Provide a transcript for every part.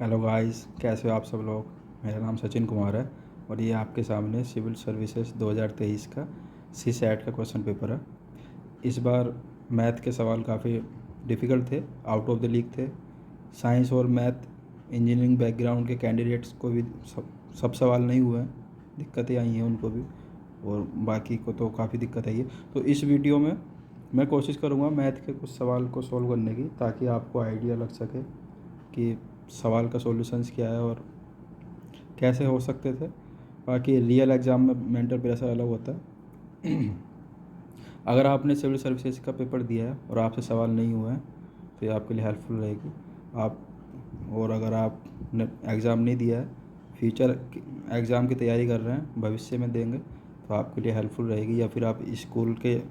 Hello guys, कैसे हो आप सब लोग। मेरा नाम सचिन कुमार है और ये आपके सामने सिविल सर्विसेज 2023 का सी सैट का क्वेश्चन पेपर है। इस बार मैथ के सवाल काफ़ी डिफ़िकल्ट थे, आउट ऑफ द लीग थे। साइंस और मैथ इंजीनियरिंग बैकग्राउंड के कैंडिडेट्स को भी सब सवाल नहीं हुए हैं, दिक्कतें आई हैं उनको भी, और बाकी को तो काफ़ी दिक्कत आई है। तो इस वीडियो में मैं कोशिश करूँगा मैथ के कुछ सवाल को सॉल्व करने की, ताकि आपको आइडिया लग सके कि सवाल का सॉल्यूशंस क्या है और कैसे हो सकते थे। बाकी रियल एग्ज़ाम में मेंटल प्रेशर अलग होता है। अगर आपने सिविल सर्विसेज का पेपर दिया है और आपसे सवाल नहीं हुए हैं तो ये आपके लिए हेल्पफुल रहेगी। आप और अगर आपने एग्ज़ाम नहीं दिया है, फ्यूचर एग्ज़ाम की तैयारी कर रहे हैं, भविष्य में देंगे, तो आपके लिए हेल्पफुल रहेगी। या फिर आप स्कूल के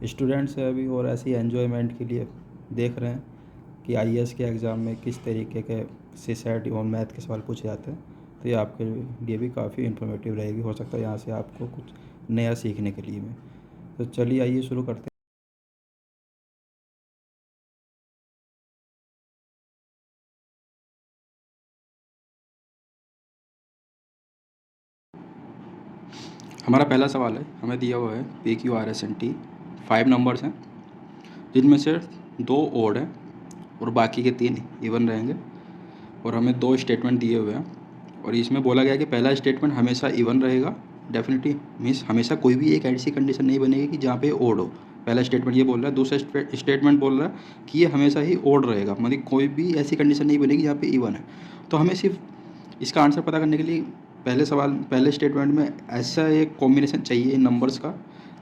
स्टूडेंट्स हैं अभी और ऐसे ही एन्जॉयमेंट के लिए देख रहे हैं कि आईएएस के एग्ज़ाम में किस तरीके के सी सैट और मैथ के सवाल पूछे जाते हैं, तो ये आपके लिए भी काफ़ी इन्फॉर्मेटिव रहेगी। हो सकता है यहाँ से आपको कुछ नया सीखने के लिए में। तो चलिए आइए शुरू करते हैं। हमारा पहला सवाल है, हमें दिया हुआ है P Q R S N T 5 numbers हैं, जिनमें से 2 ओड हैं और बाकी के 3 इवन रहेंगे। और हमें 2 स्टेटमेंट दिए हुए हैं और इसमें बोला गया कि पहला स्टेटमेंट हमेशा इवन रहेगा। डेफिनेटली मीन्स हमेशा कोई भी एक ऐसी कंडीशन नहीं बनेगी कि जहाँ पे ओड हो। पहला स्टेटमेंट ये बोल रहा है। दूसरा स्टेटमेंट बोल रहा है कि ये हमेशा ही ओड रहेगा, मतलब कोई भी ऐसी कंडीशन नहीं बनेगी जहाँ पे इवन है। तो हमें सिर्फ इसका आंसर पता करने के लिए पहले स्टेटमेंट में ऐसा एक कॉम्बिनेशन चाहिए इन नंबर्स का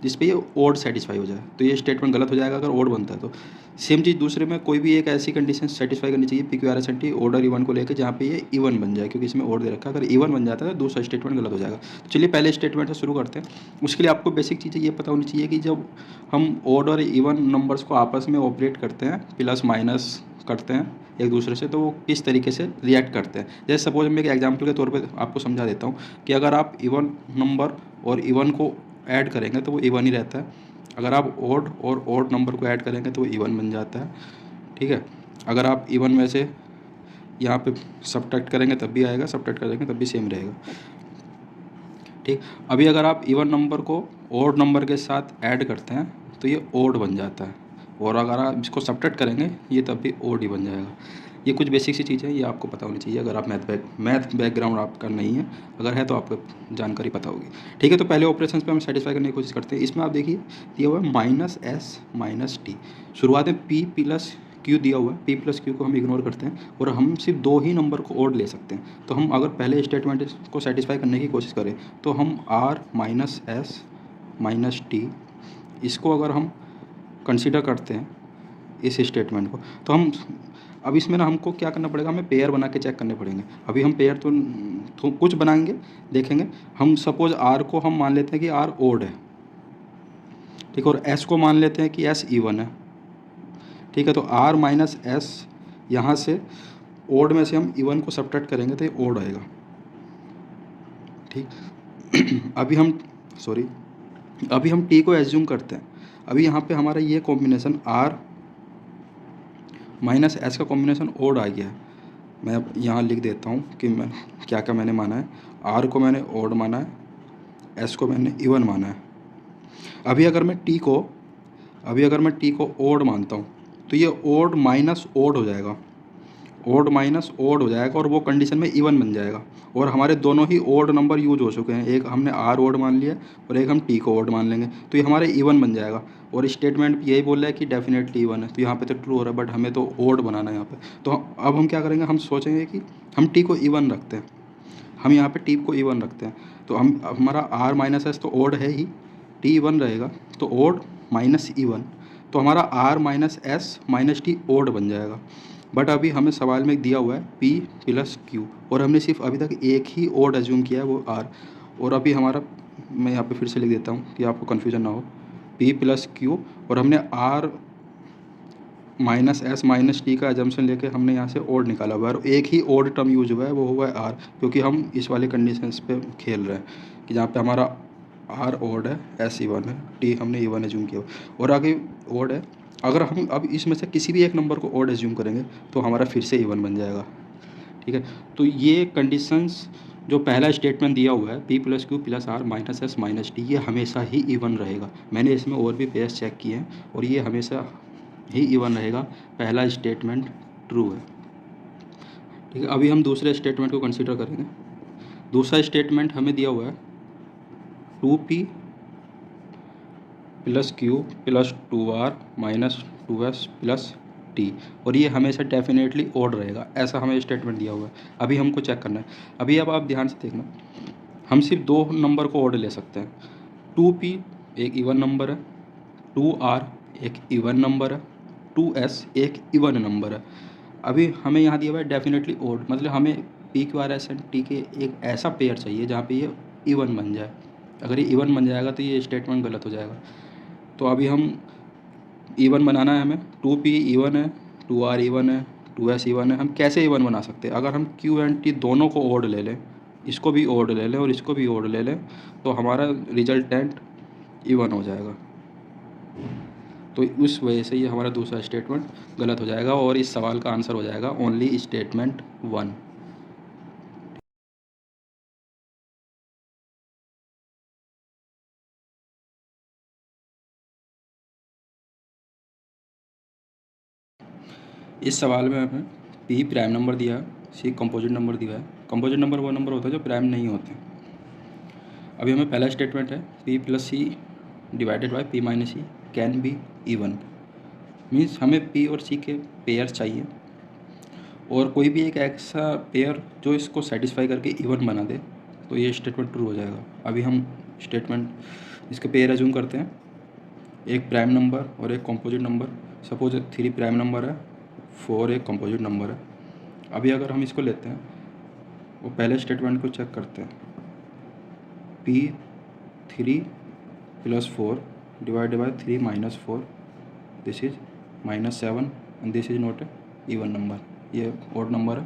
जिस पे ये ओड सेटिस्फाई हो जाए। तो ये स्टेटमेंट गलत हो जाएगा अगर ओड बनता है तो। सेम चीज़ दूसरे में कोई भी एक ऐसी कंडीशन सेटिस्फाई करनी चाहिए P Q R S N T order even को लेकर जहाँ पे ये इवन बन जाए, क्योंकि इसमें ओड दे रखा है। अगर इवन बन जाता है तो दूसरा स्टेटमेंट गलत हो जाएगा। तो चलिए पहले स्टेटमेंट से शुरू करते हैं। उसके लिए आपको बेसिक चीज़ें ये पता होनी चाहिए कि जब हम ओड और इवन नंबर्स को आपस में ऑपरेट करते हैं, प्लस माइनस करते हैं एक दूसरे से, तो वो किस तरीके से रिएक्ट करते हैं। जैसे सपोज मैं एक एग्जाम्पल के तौर पे आपको समझा देता हूँ कि अगर आप इवन नंबर और इवन को ऐड करेंगे तो वो इवन ही रहता है। अगर आप ओड और ओड नंबर को ऐड करेंगे तो वो इवन बन जाता है। ठीक है, अगर आप इवन में से यहाँ पे सब्ट्रैक्ट करेंगे तब भी आएगा, सब्ट्रैक्ट करेंगे तब भी सेम रहेगा। ठीक, अभी अगर आप इवन नंबर को ओड नंबर के साथ ऐड करते हैं तो ये ओड बन जाता है, और अगर आप इसको सब्ट्रैक्ट करेंगे ये तब भी ओड ही बन जाएगा। ये कुछ बेसिक सी चीज़ें ये आपको पता होनी चाहिए अगर आप मैथ बैकग्राउंड आपका नहीं है। अगर है तो आपको जानकारी पता होगी। ठीक है, तो पहले ऑपरेशंस पे हम सेटिस्फाई करने की कोशिश करते हैं। इसमें आप देखिए दिया हुआ है -s-t। शुरुआत में p प्लस क्यू दिया हुआ है। p प्लस क्यू को हम इग्नोर करते हैं और हम सिर्फ 2 ही नंबर को ओड ले सकते हैं। तो हम अगर पहले स्टेटमेंट को सेटिस्फाई करने की कोशिश करें तो हम r -s-t इसको अगर हम कंसीडर करते हैं इस स्टेटमेंट को, तो हम अब इसमें ना हमको क्या करना पड़ेगा, हमें पेयर बना के चेक करने पड़ेंगे। अभी हम पेयर तो कुछ बनाएंगे, देखेंगे। हम सपोज आर को हम मान लेते हैं कि आर ओड है, ठीक है, और एस को मान लेते हैं कि एस इवन है। ठीक है, तो आर माइनस एस, यहाँ से ओड में से हम इवन को सब्ट्रैक्ट करेंगे तो ये ओड आएगा। ठीक अभी हम टी को एज्यूम करते हैं। अभी यहाँ पे हमारा ये कॉम्बिनेशन आर माइनस एस का कॉम्बिनेशन ओड आ गया है। मैं अब यहाँ लिख देता हूँ कि मैं क्या क्या मैंने माना है। आर को मैंने ओड माना है, एस को मैंने इवन माना है। अभी अगर मैं टी को ओड मानता हूँ तो ये ओड माइनस ओड हो जाएगा, ओड माइनस ओड हो जाएगा और वो कंडीशन में इवन बन जाएगा। और हमारे दोनों ही ओड नंबर यूज हो चुके हैं, एक हमने आर ओड मान लिया और एक हम टी को ओड मान लेंगे, तो ये हमारे इवन बन जाएगा। और स्टेटमेंट भी यही बोल रहा है कि डेफिनेटली इवन है, तो यहाँ पे तो ट्रू हो रहा है, बट हमें तो ओड बनाना है यहाँ पे। तो अब हम क्या करेंगे, हम सोचेंगे कि हम टी को इवन रखते हैं। हम यहाँ पे टी को इवन रखते हैं, तो हम हमारा आर माइनस एस तो ओड है ही, टी इवन रहेगा, तो ओड माइनस इवन, तो हमारा R minus S minus T odd बन जाएगा। बट अभी हमें सवाल में दिया हुआ है p प्लस क्यू, और हमने सिर्फ अभी तक एक ही ओड एज्यूम किया है, वो r। और अभी हमारा, मैं यहाँ पे फिर से लिख देता हूँ कि आपको कन्फ्यूजन ना हो, p प्लस क्यू, और हमने r minus S minus T का एजम्पशन लेके हमने यहाँ से ओड निकाला हुआ है, और एक ही ओड टर्म यूज हुआ है, वो हुआ है r, क्योंकि हम इस वाले कंडीशंस पे खेल रहे हैं कि जहाँ पे हमारा r ओड है, s इवन है, t हमने इवन एज्यूम किया, और आगे ओड है। अगर हम अब इसमें से किसी भी एक नंबर को ओड एज्यूम करेंगे तो हमारा फिर से इवन बन जाएगा। ठीक है। तो ये कंडीशंस जो पहला स्टेटमेंट दिया हुआ है P plus Q plus R minus S minus T, ये हमेशा ही इवन रहेगा। मैंने इसमें और भी पेयर्स चेक किए हैं और ये हमेशा ही इवन रहेगा। पहला स्टेटमेंट ट्रू है। ठीक है, अभी हम दूसरे स्टेटमेंट को कंसीडर करेंगे। दूसरा स्टेटमेंट हमें दिया हुआ है 2P plus Q plus 2R minus 2S plus T, और ये हमेशा डेफिनेटली ओड रहेगा, ऐसा हमें स्टेटमेंट दिया हुआ है। अभी हमको चेक करना है। अभी अब आप ध्यान से देखना, हम सिर्फ दो नंबर को ओड ले सकते हैं। 2P एक इवन नंबर है, 2R एक इवन नंबर है, 2S एक इवन नंबर है। अभी हमें यहाँ दिया हुआ है डेफिनेटली ओड, मतलब हमें PQRS and T के एक ऐसा पेयर चाहिए जहाँ पे ये इवन बन जाए। अगर ये इवन बन जाएगा तो ये स्टेटमेंट गलत हो जाएगा। तो अभी हम इवन बनाना है हमें। 2P इवन है, 2R इवन है, 2S इवन है। हम कैसे इवन बना सकते हैं? अगर हम Q एंड T दोनों को ओड ले लें, इसको भी ओड ले लें और इसको भी ओड ले लें, तो हमारा रिजल्टेंट इवन हो जाएगा। तो उस वजह से ये हमारा दूसरा स्टेटमेंट गलत हो जाएगा और इस सवाल का आंसर हो जाएगा ओनली स्टेटमेंट 1। इस सवाल में हमें P प्राइम नंबर दिया है, C कंपोजिट नंबर दिया है। कंपोजिट नंबर वो नंबर होता है जो प्राइम नहीं होते। अभी हमें पहला स्टेटमेंट है P plus C divided by P minus C can be even. Means हमें P और C के पेयर चाहिए और कोई भी एक ऐसा पेयर जो इसको सेटिस्फाई करके इवन बना दे, तो ये स्टेटमेंट ट्रू हो जाएगा। अभी हम स्टेटमेंट इसके पेयर एज्यूम करते हैं, एक प्राइम नंबर और एक composite number. Suppose 3 prime number है, 4 एक कंपोजिट नंबर है। अभी अगर हम इसको लेते हैं, वो पहले स्टेटमेंट को चेक करते हैं, P3 plus 4 divided by 3 minus 4, this is -7 and this is not a even number, ये ओड नंबर है,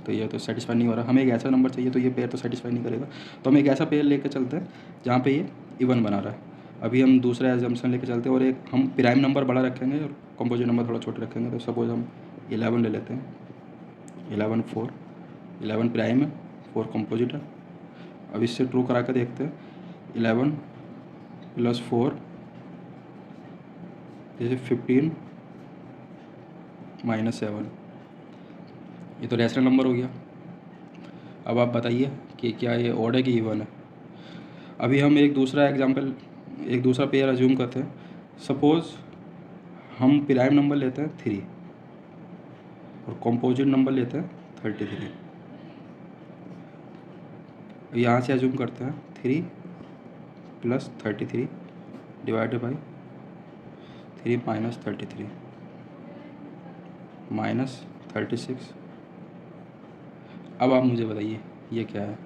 तो ये तो सेटिस्फाई नहीं हो रहा। हमें एक ऐसा नंबर चाहिए, तो ये पेयर तो सेटिस्फाई नहीं करेगा। तो हम एक ऐसा पेयर लेके चलते हैं जहाँ पे ये इवन बना रहा है। अभी हम दूसरा एजम्पशन लेके चलते हैं और एक हम प्राइम नंबर बड़ा रखेंगे और कंपोजिट नंबर थोड़ा छोटा रखेंगे। तो सपोज हम 11 ले लेते हैं, 11 4, 11 प्राइम है, 4 कंपोजिट है। अब इससे ट्रू करा कर देखते हैं, 11 प्लस 4 जैसे 15 -7, ये तो रैशनल नंबर हो गया। अब आप बताइए कि क्या ये ऑड है कि इवन है। अभी हम एक दूसरा एग्जांपल, एक दूसरा पेयर अज्यूम करते हैं। सपोज़ हम प्राइम नंबर लेते हैं 3 और कंपोजिट नंबर लेते हैं 33। यहाँ से अज्यूम करते हैं 3 plus 33 divided by 3 minus 33 minus 36। अब आप मुझे बताइए ये क्या है?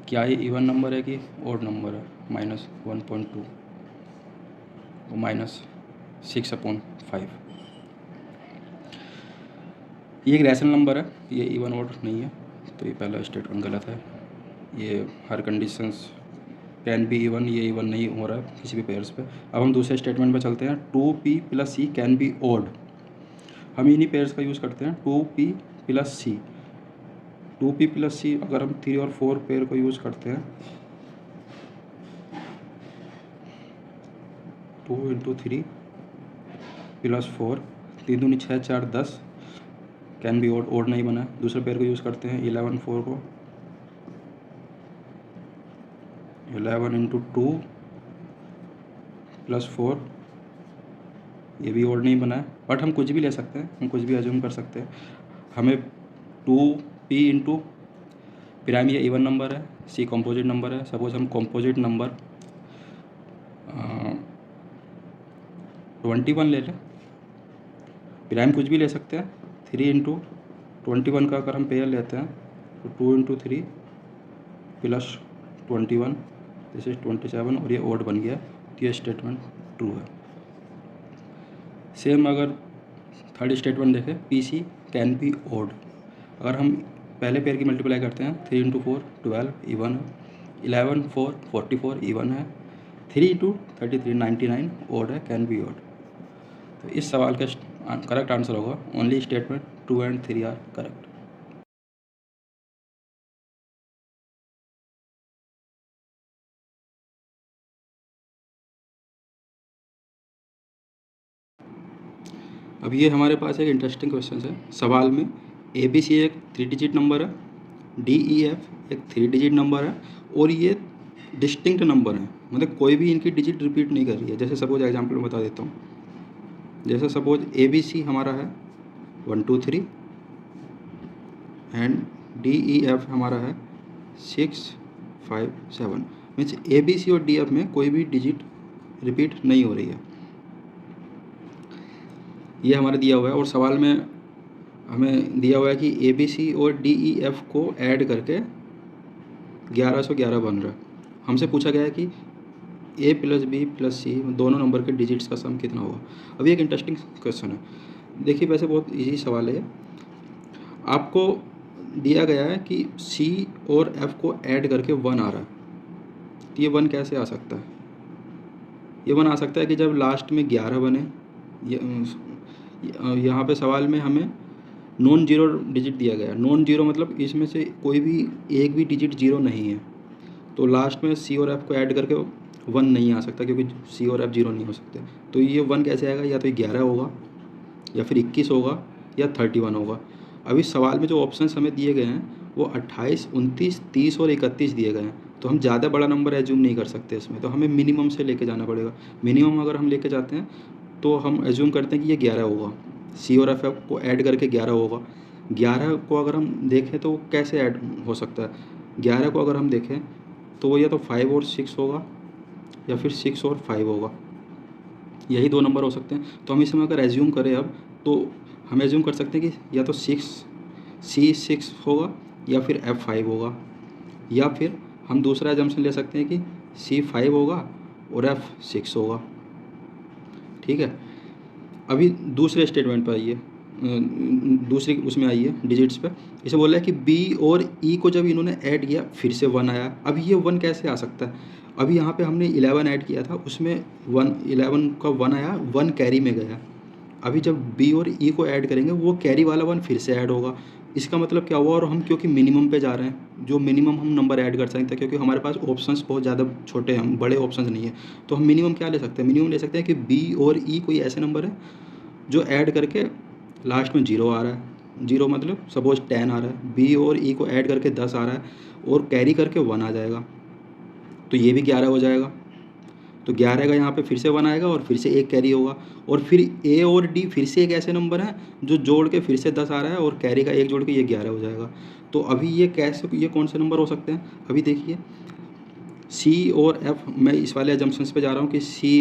क्या ये इवन नंबर है कि ऑड नंबर है? -1.2 और -6/5। ये एक रैशनल नंबर है, ये इवन ऑड नहीं है, तो ये पहला स्टेटमेंट गलत है। ये हर कंडीशंस कैन बी इवन, ये इवन नहीं हो रहा है किसी भी पेयर्स पे। अब हम दूसरे स्टेटमेंट पे चलते हैं, 2P plus C can be odd. हम इन्हीं पेयर्स का यूज़ करते हैं, 2P plus C। 2P plus C अगर हम 3 और 4 पेयर को यूज़ करते हैं, 2 × 3 प्लस 4, 3 दूनी 6 4 10, कैन बी ऑड, ऑड नहीं बना। दूसरे पेयर को यूज़ करते हैं, 11 4 को, 11 × 2 प्लस 4, ये भी ऑड नहीं बना है। बट हम कुछ भी ले सकते हैं, हम कुछ भी अज्यूम कर सकते हैं। हमें 2P इंटू प्राइम ये इवन नंबर है, C कंपोजिट नंबर है। सपोज हम कंपोजिट नंबर 21 ले लें, प्राइम कुछ भी ले सकते हैं। 3 × 21 का अगर हम पेयर लेते हैं तो 2 × 3 प्लस 21, दिस इज 27, और ये ऑड बन गया, तो ये स्टेटमेंट ट्रू है। सेम अगर थर्ड स्टेटमेंट देखें, PC कैन बी ऑड। अगर हम पहले पेयर की मल्टीप्लाई करते हैं, 3 × 4 12 इवन है, 11 4 44 इवन है, 3 × 33 99 ऑड है, कैन बी ऑड। तो इस सवाल का करेक्ट आंसर होगा only statement 2 and 3 are correct. अब ये हमारे पास एक इंटरेस्टिंग क्वेश्चन है। सवाल में ABC एक 3 डिजिट नंबर है, DEF एक 3 डिजिट नंबर है और ये डिस्टिंक्ट नंबर है, मतलब कोई भी इनकी डिजिट रिपीट नहीं कर रही है। जैसे सपोज एग्जांपल में बता देता हूँ, जैसे सपोज ABC हमारा है 1 2 3 एंड DEF हमारा है 6 5 7, मीन्स ABC और DF में कोई भी डिजिट रिपीट नहीं हो रही है। ये हमारा दिया हुआ है और सवाल में हमें दिया हुआ है कि ABC और DEF को ऐड करके 1111 बन रहा है। हमसे पूछा गया है कि A + B + C दोनों नंबर के डिजिट्स का सम कितना होगा। अभी एक इंटरेस्टिंग क्वेश्चन है, देखिए वैसे बहुत इजी सवाल है। आपको दिया गया है कि C और F को ऐड करके 1 आ रहा है, तो ये 1 कैसे आ सकता है? ये 1 आ सकता है कि जब लास्ट में 11 बने। यहाँ पे सवाल में हमें नॉन जीरो डिजिट दिया गया है। नॉन जीरो मतलब इसमें से कोई भी एक भी डिजिट जीरो नहीं है, तो लास्ट में C और F को ऐड करके 1 नहीं आ सकता, क्योंकि C और F जीरो नहीं हो सकते। तो ये 1 कैसे आएगा? या तो 11 होगा, या फिर 21 होगा, या 31 होगा। अभी सवाल में जो ऑप्शंस हमें दिए गए हैं वो 28, 29, 30 और 31 दिए गए हैं, तो हम ज़्यादा बड़ा नंबर एज्यूम नहीं कर सकते इसमें, तो हमें मिनिमम से लेके जाना पड़ेगा। मिनिमम अगर हम लेके जाते हैं तो हम एज्यूम करते हैं कि ये 11 होगा, C और F को ऐड करके 11 होगा। 11 को अगर हम देखें तो कैसे ऐड हो सकता है? 11 को अगर हम देखें तो वो या तो 5 और 6 होगा, या फिर 6 और 5 होगा, यही दो नंबर हो सकते हैं। तो हम इसमें अगर एज्यूम करें अब, तो हम एज्यूम कर सकते हैं कि या तो C6 होगा, या फिर F5 होगा, या फिर हम दूसरा एजम्पशन ले सकते हैं कि C5 होगा और F6 होगा। ठीक है, अभी दूसरे स्टेटमेंट पर आइए, दूसरी उसमें आइए डिजिट्स पे। इसे बोला है कि B और E को जब इन्होंने ऐड किया फिर से 1 आया। अब ये 1 कैसे आ सकता है? अभी यहाँ पे हमने 11 ऐड किया था, उसमें 11 का 1 आया, 1 कैरी में गया। अभी जब B और E को ऐड करेंगे वो कैरी वाला 1 फिर से ऐड होगा। इसका मतलब क्या हुआ? और हम क्योंकि मिनिमम पे जा रहे हैं, जो मिनिमम हम नंबर ऐड कर सकते हैं, क्योंकि हमारे पास ऑप्शंस बहुत ज़्यादा छोटे हैं, बड़े ऑप्शंस नहीं है, तो हम मिनिमम क्या ले सकते हैं? मिनिमम ले सकते हैं कि B और E कोई ऐसे नंबर है जो ऐड करके लास्ट में 0 आ रहा है। 0 मतलब सपोज 10 आ रहा है, B और E को ऐड करके 10 आ रहा है और कैरी करके 1 आ जाएगा, तो ये भी 11 हो जाएगा। तो 11 का यहाँ पे फिर से 1 आएगा और फिर से एक कैरी होगा, और फिर A और D फिर से एक ऐसे नंबर हैं जो जोड़ के फिर से 10 आ रहा है और कैरी का एक जोड़ के ये 11 हो जाएगा। तो अभी ये कैसे, ये कौन से नंबर हो सकते हैं? अभी देखिए C और F, मैं इस वाले एजम्पशंस पे जा रहा हूँ कि C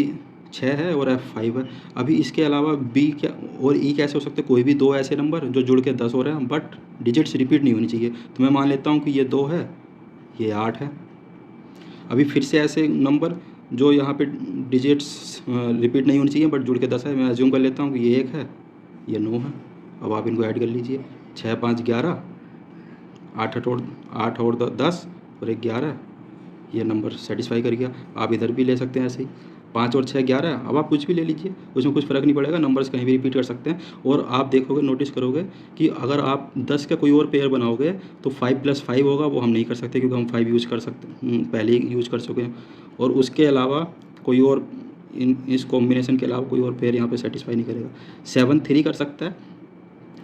6 है और F 5 है। अभी इसके अलावा B क्या और E कैसे हो सकते हैं? कोई भी दो ऐसे नंबर जो जुड़ के 10 हो रहे हैं, बट डिजिट्स रिपीट नहीं होनी चाहिए। तो मैं मान लेता हूँ कि ये 2 है, ये 8 है। अभी फिर से ऐसे नंबर जो यहाँ पे डिजिट्स रिपीट नहीं होनी चाहिए बट जुड़ के 10 है, मैं एज्यूम कर लेता हूँ कि ये 1 है, ये 9 है। अब आप इनको ऐड कर लीजिए, 6 5 11, 8 और 10 और 1 11, ये नंबर सेटिस्फाई कर गया। आप इधर भी ले सकते हैं ऐसे ही, 5 और 6 11। अब आप कुछ भी ले लीजिए, उसमें कुछ फ़र्क नहीं पड़ेगा, नंबर्स कहीं भी रिपीट कर सकते हैं। और आप देखोगे, नोटिस करोगे कि अगर आप 10 का कोई और पेयर बनाओगे तो 5 + 5 होगा, वो हम नहीं कर सकते क्योंकि हम 5 यूज़ कर सकते, पहले ही यूज़ कर चुके हैं। और उसके अलावा कोई और इस कॉम्बिनेशन के अलावा कोई और पेयर यहाँ पे सेटिस्फाई नहीं करेगा। 7 3 कर सकता है,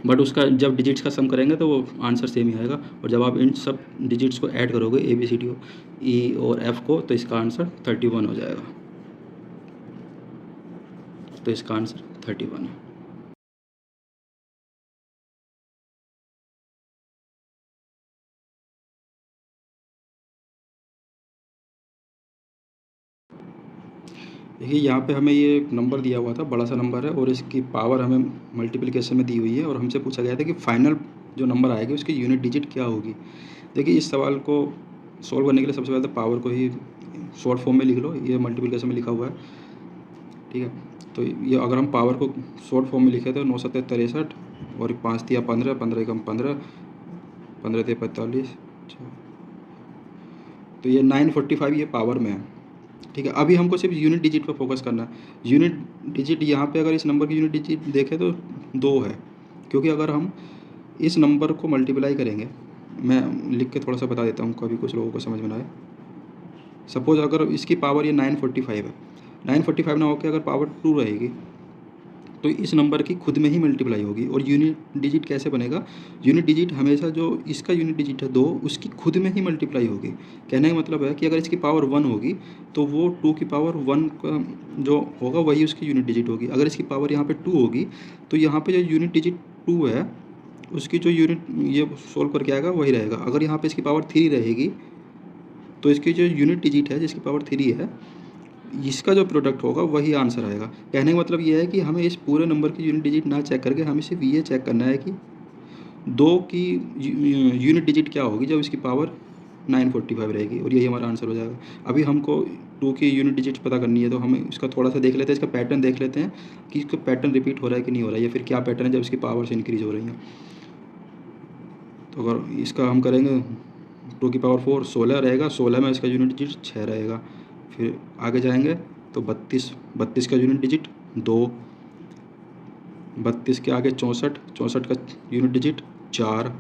बट उसका जब डिजिट्स का सम करेंगे तो वो आंसर सेम ही आएगा। और जब आप इन सब डिजिट्स को ऐड करोगे ABCD E और F को, तो इसका आंसर 31 हो जाएगा। तो इसका आंसर 31 है। देखिए यहाँ पे हमें ये एक नंबर दिया हुआ था, बड़ा सा नंबर है, और इसकी पावर हमें मल्टीप्लिकेशन में दी हुई है, और हमसे पूछा गया था कि फाइनल जो नंबर आएगी उसकी यूनिट डिजिट क्या होगी। देखिए इस सवाल को सॉल्व करने के लिए सबसे पहले तो पावर को ही शॉर्ट फॉर्म में लिख लो, ये मल्टीप्लिकेशन में लिखा हुआ है। ठीक है, तो ये अगर हम पावर को शॉर्ट फॉर्म में लिखे तो 9 7 63 और 5 तिया 15, 15 एकम 15, 15 तिया 45, तो ये 945 ये पावर में है। ठीक है, अभी हमको सिर्फ यूनिट डिजिट पर फोकस करना है। यूनिट डिजिट यहाँ पे अगर इस नंबर की यूनिट डिजिट देखें तो 2 है, क्योंकि अगर हम इस नंबर को मल्टीप्लाई करेंगे, मैं लिख के थोड़ा सा बता देता हूँ, कभी कुछ लोगों को समझ में ना आए। सपोज़ अगर इसकी पावर ये 945 है, 945 ना होकर अगर पावर 2 रहेगी तो इस नंबर की खुद में ही मल्टीप्लाई होगी। और यूनिट डिजिट कैसे बनेगा? यूनिट डिजिट हमेशा जो इसका यूनिट डिजिट है 2, उसकी खुद में ही मल्टीप्लाई होगी। कहने का मतलब है कि अगर इसकी पावर 1 होगी तो वो 2 की पावर 1 का जो होगा वही उसकी यूनिट डिजिट होगी। अगर इसकी पावर यहाँ पे 2 होगी तो यहाँ पे जो यूनिट डिजिट 2 है उसकी जो यूनिट ये सोल्व करके आएगा वही रहेगा। अगर यहाँ पे इसकी पावर 3 रहेगी तो इसकी जो यूनिट डिजिट है जिसकी पावर 3 है, इसका जो प्रोडक्ट होगा वही आंसर आएगा। कहने का मतलब ये है कि हमें इस पूरे नंबर की यूनिट डिजिट ना चेक करके हमें सिर्फ ये चेक करना है कि 2 की यूनिट डिजिट क्या होगी जब इसकी पावर 945 रहेगी, और यही हमारा आंसर हो जाएगा। अभी हमको 2 की यूनिट डिजिट पता करनी है, तो हमें इसका थोड़ा सा देख लेते हैं, इसका पैटर्न देख लेते हैं कि इसका पैटर्न रिपीट हो रहा है कि नहीं हो रहा है, या फिर क्या पैटर्न है जब इसकी पावर्स इंक्रीज़ हो रही हैं। तो अगर इसका हम करेंगे 2 की पावर 4 16 रहेगा, 16 में इसका यूनिट डिजिट 6 रहेगा। फिर आगे जाएंगे तो 32 का यूनिट डिजिट 2, 32 के आगे 64 का यूनिट डिजिट 4,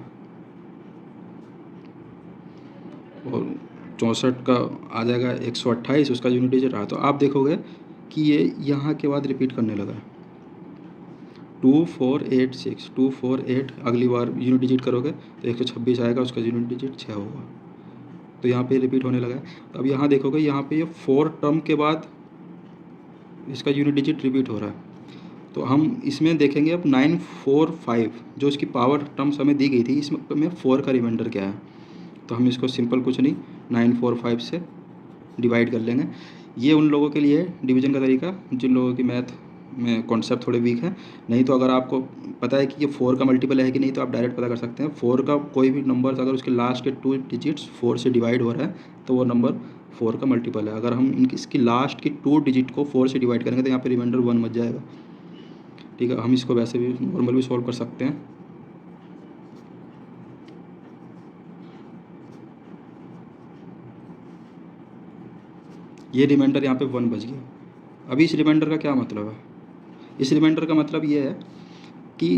और 64 का आ जाएगा 128, उसका यूनिट डिजिट रहा। तो आप देखोगे कि ये यहाँ के बाद रिपीट करने लगा है। 2486 248, अगली बार यूनिट डिजिट करोगे तो 126 आएगा, उसका यूनिट डिजिट 6 होगा। तो यहाँ पे रिपीट होने लगा है। तो अब यहाँ देखोगे, यहाँ पे ये 4 टर्म के बाद इसका यूनिट डिजिट रिपीट हो रहा है। तो हम इसमें देखेंगे अब 945 जो इसकी पावर टर्म्स हमें दी गई थी, इसमें 4 का रिमाइंडर क्या है। तो हम इसको सिंपल कुछ नहीं 945 से डिवाइड कर लेंगे। ये उन लोगों के लिए डिवीजन का तरीका जिन लोगों की मैथ में कॉन्सेप्ट थोड़े वीक है। नहीं तो अगर आपको पता है कि ये 4 का मल्टीपल है कि नहीं, तो आप डायरेक्ट पता कर सकते हैं। 4 का कोई भी नंबर अगर उसके लास्ट के 2 डिजिट्स 4 से डिवाइड हो रहा है तो वो नंबर 4 का मल्टीपल है। अगर हम इसकी लास्ट की 2 डिजिट को 4 से डिवाइड करेंगे तो यहाँ पे रिमाइंडर 1 बच जाएगा। ठीक है, हम इसको वैसे भी नॉर्मल भी सॉल्व कर सकते हैं। ये रिमाइंडर यहाँ पे 1 बच गया। अभी इस रिमाइंडर का क्या मतलब है? इस रिमाइंडर का मतलब ये है कि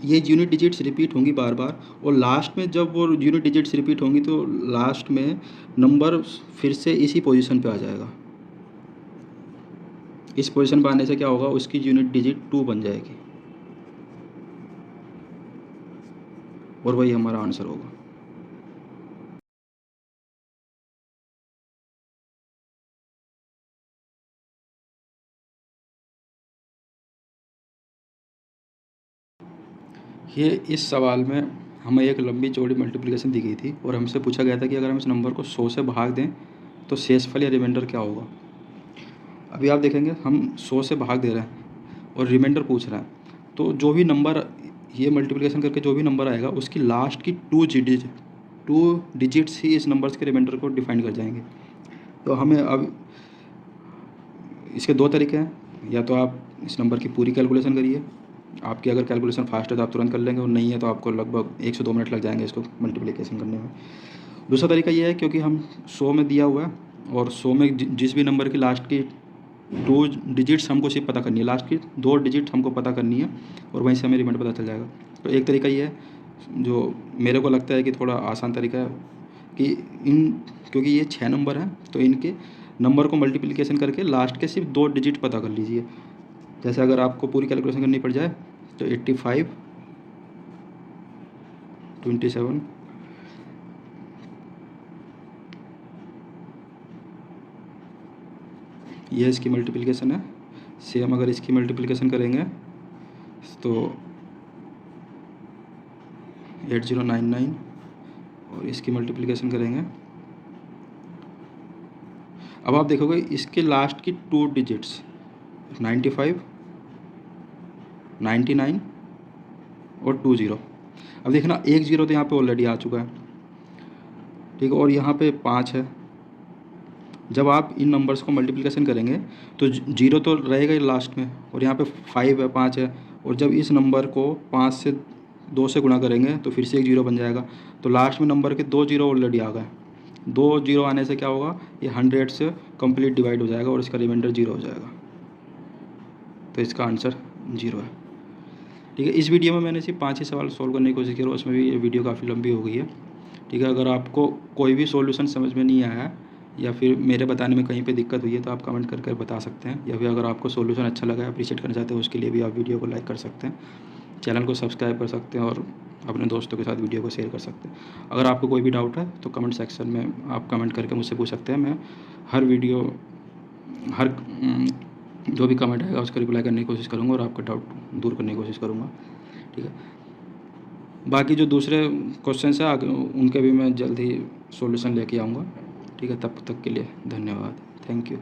ये यूनिट डिजिट्स रिपीट होंगी बार बार, और लास्ट में जब वो यूनिट डिजिट्स रिपीट होंगी तो लास्ट में नंबर फिर से इसी पोजीशन पे आ जाएगा। इस पोजीशन पे आने से क्या होगा, उसकी यूनिट डिजिट 2 बन जाएगी, और वही हमारा आंसर होगा। ये इस सवाल में हमें एक लंबी चौड़ी मल्टीप्लिकेशन दी गई थी और हमसे पूछा गया था कि अगर हम इस नंबर को 100 से भाग दें तो शेषफल या रिमाइंडर क्या होगा। अभी आप देखेंगे हम 100 से भाग दे रहे हैं और रिमाइंडर पूछ रहा है, तो जो भी नंबर ये मल्टीप्लिकेशन करके जो भी नंबर आएगा उसकी लास्ट की 2 डिजिट्स ही इस नंबर्स के रिमाइंडर को डिफाइन कर जाएंगे। तो हमें अब इसके 2 तरीके हैं, या तो आप इस नंबर की पूरी कैलकुलेशन करिए, आपकी अगर कैलकुलेशन फास्ट है तो आप तुरंत कर लेंगे, और नहीं है तो आपको लगभग 1 से 2 मिनट लग जाएंगे इसको मल्टीप्लिकेशन करने में। दूसरा तरीका ये है, क्योंकि हम 100 में दिया हुआ है और 100 में जिस भी नंबर की लास्ट की 2 डिजिट्स हमको सिर्फ पता करनी है, लास्ट की 2 डिजिट हमको पता करनी है, और वहीं से हमें रिमाइंडर पता चल जाएगा। तो एक तरीका ये है जो मेरे को लगता है कि थोड़ा आसान तरीका है कि क्योंकि ये 6 नंबर हैं तो इनके नंबर को मल्टीप्लिकेशन करके लास्ट के सिर्फ 2 डिजिट पता कर लीजिए। जैसे अगर आपको पूरी कैलकुलेशन करनी पड़ जाए तो 85 27 ये इसकी मल्टीप्लिकेशन है। सेम अगर इसकी मल्टीप्लिकेशन करेंगे तो 8099, और इसकी मल्टीप्लिकेशन करेंगे। अब आप देखोगे इसके लास्ट की 2 डिजिट्स 95 99 और 20। अब देखना 1 0 तो यहाँ पे ऑलरेडी आ चुका है, ठीक है, और यहाँ पे 5 है। जब आप इन नंबर्स को मल्टीप्लिकेशन करेंगे तो 0 तो रहेगा ही लास्ट में, और यहाँ पे 5 है 5 है, और जब इस नंबर को 5 से 2 से गुणा करेंगे तो फिर से 1 0 बन जाएगा। तो लास्ट में नंबर के 2 0 ऑलरेडी आ गए। 2 जीरो आने से क्या होगा, ये 100 से कंप्लीट डिवाइड हो जाएगा और इसका रिमाइंडर 0 हो जाएगा। तो इसका आंसर 0 है। ठीक है, इस वीडियो में मैंने सिर्फ 5 ही सवाल सोल्व करने की कोशिश की और उसमें भी ये वीडियो काफ़ी लंबी हो गई है। ठीक है, अगर आपको कोई भी सॉल्यूशन समझ में नहीं आया है या फिर मेरे बताने में कहीं पे दिक्कत हुई है तो आप कमेंट करके बता सकते हैं, या फिर अगर आपको सॉल्यूशन अच्छा लगा, अप्रिशिएट करना चाहते हैं, उसके लिए भी आप वीडियो को लाइक कर सकते हैं, चैनल को सब्सक्राइब कर सकते हैं और अपने दोस्तों के साथ वीडियो को शेयर कर सकते हैं। अगर आपको कोई भी डाउट है तो कमेंट सेक्शन में आप कमेंट करके मुझसे पूछ सकते हैं। मैं हर वीडियो हर जो भी कमेंट आएगा उसका रिप्लाई करने की कोशिश करूँगा और आपका डाउट दूर करने की कोशिश करूँगा। ठीक है, बाकी जो दूसरे क्वेश्चंस हैं आगे उनके भी मैं जल्द ही सॉल्यूशन लेके आऊँगा। ठीक है, तब तक के लिए धन्यवाद, थैंक यू।